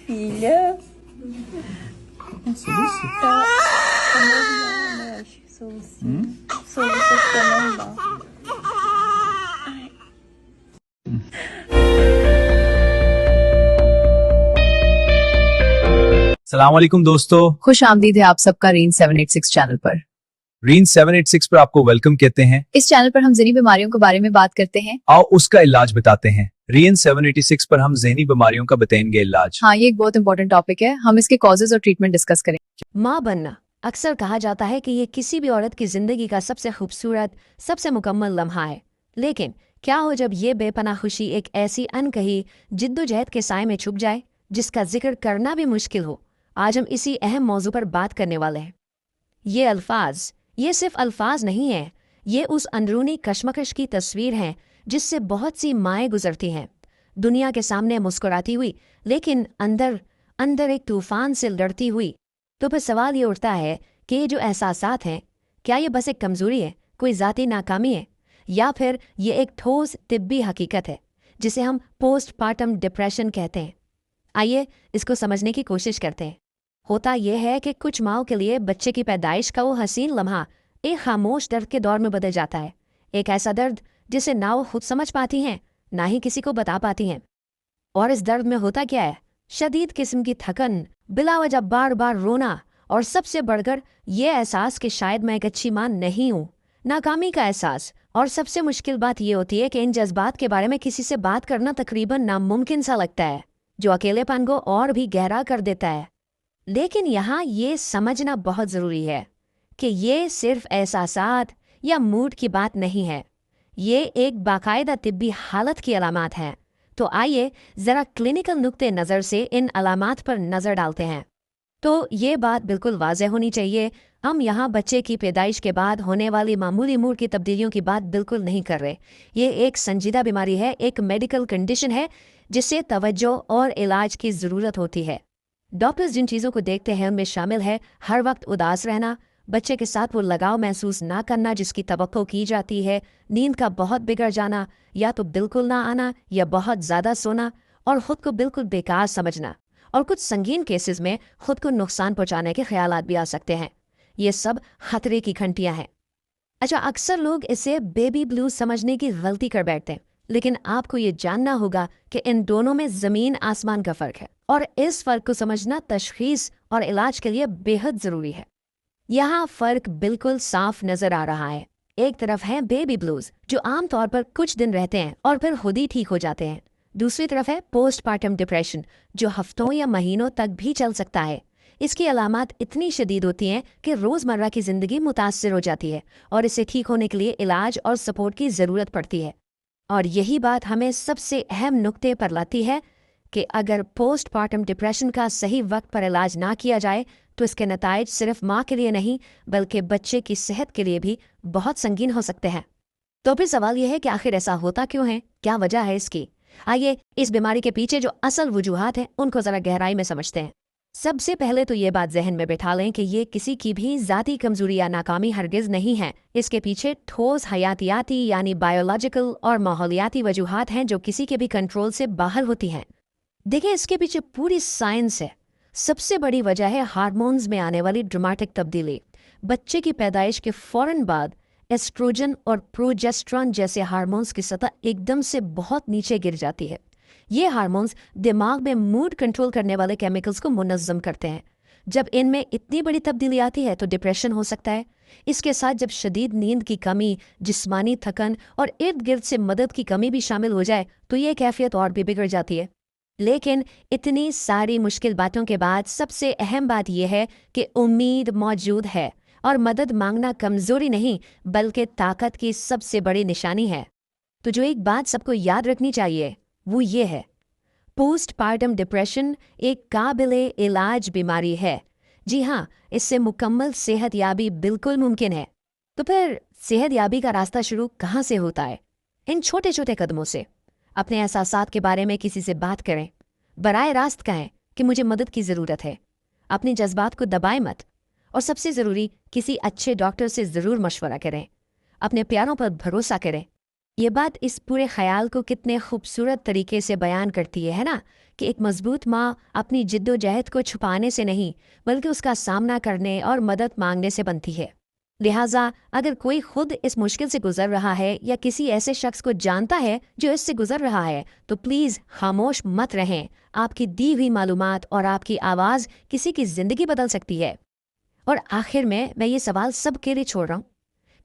Filha, tá, tá normal, né? Acho que solucinho. Solução ficou normal. सलामकुम दोस्तों, खुश आमदीद है आप सबका रेन 786 चैनल पर। रीन 786 पर आपको वेलकम कहते हैं। इस चैनल पर हम ज़हनी बीमारियों के बारे में बात करते हैं। आओ उसका इलाज बताते हैं। रीन 786 पर हम ज़हनी बीमारियों का बताएंगे इलाज। हाँ, ये एक बहुत इंपॉर्टेंट टॉपिक है। हम इसके कॉजेज और ट्रीटमेंट डिस्कस करेंगे। माँ बनना अक्सर कहा जाता है कि ये किसी भी औरत की जिंदगी का सबसे खूबसूरत, सबसे मुकम्मल लम्हा है। लेकिन क्या हो जब ये बेपनाह खुशी एक ऐसी अनकही जिद्दोजहद के साए में छुप जाए जिसका जिक्र करना भी मुश्किल हो। आज हम इसी अहम मौजू पर बात करने वाले हैं। ये सिर्फ अल्फाज नहीं है, ये उस अंदरूनी कश्मकश की तस्वीर है जिससे बहुत सी माएँ गुजरती हैं, दुनिया के सामने मुस्कुराती हुई, लेकिन अंदर अंदर एक तूफान से लड़ती हुई। तो फिर सवाल ये उठता है कि ये जो एहसासात हैं, क्या ये बस एक कमज़ोरी है, कोई ज़ाती नाकामी है, या फिर ये एक ठोस तिब्बी हकीकत है जिसे हम पोस्टपार्टम डिप्रेशन कहते हैं। आइए इसको समझने की कोशिश करते हैं। होता यह है कि कुछ माओं के लिए बच्चे की पैदाइश का वो हसीन लम्हा एक खामोश दर्द के दौर में बदल जाता है। एक ऐसा दर्द जिसे ना वो खुद समझ पाती हैं, ना ही किसी को बता पाती हैं। और इस दर्द में होता क्या है? शदीद किस्म की थकन, बिला वजह बार बार रोना, और सबसे बढ़कर ये एहसास कि शायद मैं एक अच्छी मां नहीं हूँ, नाकामी का एहसास। और सबसे मुश्किल बात ये होती है कि इन जज्बात के बारे में किसी से बात करना तकरीबन नामुमकिन सा लगता है, जो अकेलेपन को और भी गहरा कर देता है। लेकिन यहाँ ये समझना बहुत ज़रूरी है कि ये सिर्फ एहसासात या मूड की बात नहीं है, ये एक बाकायदा तिब्बी हालत की अलामात हैं। तो आइए ज़रा क्लिनिकल नुक्ते नज़र से इन अलामात पर नज़र डालते हैं। तो ये बात बिल्कुल वाज़ेह होनी चाहिए, हम यहाँ बच्चे की पैदाइश के बाद होने वाली मामूली मूड की तब्दीलियों की बात बिल्कुल नहीं कर रहे। ये एक संजीदा बीमारी है, एक मेडिकल कंडीशन है जिससे तवज्जो और इलाज की ज़रूरत होती है। डॉक्टर्स जिन चीज़ों को देखते हैं उनमें शामिल है हर वक्त उदास रहना, बच्चे के साथ वो लगाव महसूस ना करना जिसकी तवक्को की जाती है, नींद का बहुत बिगड़ जाना, या तो बिल्कुल ना आना या बहुत ज़्यादा सोना, और ख़ुद को बिल्कुल बेकार समझना, और कुछ संगीन केसेस में खुद को नुकसान पहुंचाने के ख्यालात भी आ सकते हैं। ये सब खतरे की घंटियां हैं। अच्छा, अक्सर लोग इसे बेबी ब्लूज समझने की गलती कर बैठते हैं, लेकिन आपको ये जानना होगा कि इन दोनों में ज़मीन आसमान का फ़र्क है, और इस फ़र्क को समझना तशख़ीस और इलाज के लिए बेहद ज़रूरी है। यहाँ फ़र्क बिल्कुल साफ नज़र आ रहा है। एक तरफ है बेबी ब्लूज जो आम तौर पर कुछ दिन रहते हैं और फिर खुद ही ठीक हो जाते हैं। दूसरी तरफ है पोस्टपार्टम डिप्रेशन जो हफ्तों या महीनों तक भी चल सकता है। इसकी अलामात इतनी शदीद होती हैं कि रोज़मर्रा की ज़िंदगी मुतासर हो जाती है और इसे ठीक होने के लिए इलाज और सपोर्ट की ज़रूरत पड़ती है। और यही बात हमें सबसे अहम नुक्ते पर लाती है कि अगर पोस्टपार्टम डिप्रेशन का सही वक्त पर इलाज ना किया जाए तो इसके नताइज सिर्फ माँ के लिए नहीं बल्कि बच्चे की सेहत के लिए भी बहुत संगीन हो सकते हैं। तो फिर सवाल यह है कि आखिर ऐसा होता क्यों है, क्या वजह है इसकी? आइए इस बीमारी के पीछे जो असल वजूहात हैं उनको ज़रा गहराई में समझते हैं। सबसे पहले तो ये बात जहन में बैठा लें कि ये किसी की भी ज़ाती कमज़ोरी या नाकामी हरगिज़ नहीं है। इसके पीछे ठोस हयातियाती यानी बायोलॉजिकल और माहौलियाती वजूहात हैं जो किसी के भी कंट्रोल से बाहर होती हैं। देखिए, इसके पीछे पूरी साइंस है। सबसे बड़ी वजह है हार्मोन्स में आने वाली ड्रामेटिक तब्दीली। बच्चे की पैदाइश के फ़ौरन बाद एस्ट्रोजन और प्रोजेस्टेरॉन जैसे हार्मोन्स की सतह एकदम से बहुत नीचे गिर जाती है। ये हार्मोन्स दिमाग में मूड कंट्रोल करने वाले केमिकल्स को मुनज़्ज़म करते हैं। जब इनमें इतनी बड़ी तब्दीली आती है तो डिप्रेशन हो सकता है। इसके साथ जब शदीद नींद की कमी, जिस्मानी थकन और इर्द गिर्द से मदद की कमी भी शामिल हो जाए तो ये कैफियत और भी बिगड़ जाती है। लेकिन इतनी सारी मुश्किल बातों के बाद सबसे अहम बात यह है कि उम्मीद मौजूद है और मदद मांगना कमज़ोरी नहीं बल्कि ताकत की सबसे बड़ी निशानी है। तो जो एक बात सबको याद रखनी चाहिए वो ये है, पोस्टपार्टम डिप्रेशन एक काबिले इलाज बीमारी है। जी हाँ, इससे मुकम्मल सेहत याबी बिल्कुल मुमकिन है। तो फिर सेहत याबी का रास्ता शुरू कहाँ से होता है? इन छोटे छोटे कदमों से। अपने एहसासात के बारे में किसी से बात करें, बराए रास्त कहें कि मुझे मदद की ज़रूरत है। अपने जज्बात को दबाए मत, और सबसे ज़रूरी किसी अच्छे डॉक्टर से ज़रूर मशवरा करें। अपने प्यारों पर भरोसा करें। ये बात इस पूरे ख्याल को कितने खूबसूरत तरीके से बयान करती है ना, कि एक मजबूत माँ अपनी जिद्दोजहद को छुपाने से नहीं बल्कि उसका सामना करने और मदद मांगने से बनती है। लिहाजा अगर कोई खुद इस मुश्किल से गुजर रहा है या किसी ऐसे शख्स को जानता है जो इससे गुजर रहा है, तो प्लीज़ खामोश मत रहें। आपकी दी हुई मालूमात और आपकी आवाज़ किसी की ज़िंदगी बदल सकती है। और आखिर में मैं ये सवाल सबके लिए छोड़ रहा हूँ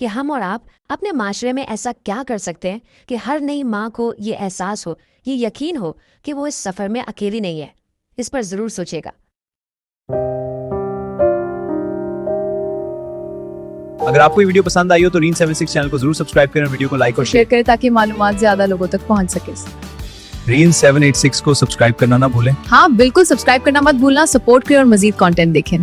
कि हम और आप अपने माशरे में ऐसा क्या कर सकते हैं कि हर नई माँ को ये एहसास हो, ये यकीन हो कि वो इस सफ़र में अकेली नहीं है। इस पर ज़रूर सोचेगा। अगर आपको ये वीडियो पसंद आई हो तो रीन 76 चैनल को जरूर सब्सक्राइब करें, वीडियो को लाइक और शेयर शेयर करें ताकि मालूमात ज्यादा लोगों तक पहुंच सके। रीन 786 को सब्सक्राइब करना ना भूलें। हाँ बिल्कुल, सब्सक्राइब करना मत भूलना, सपोर्ट करें और मजीद कंटेंट देखें।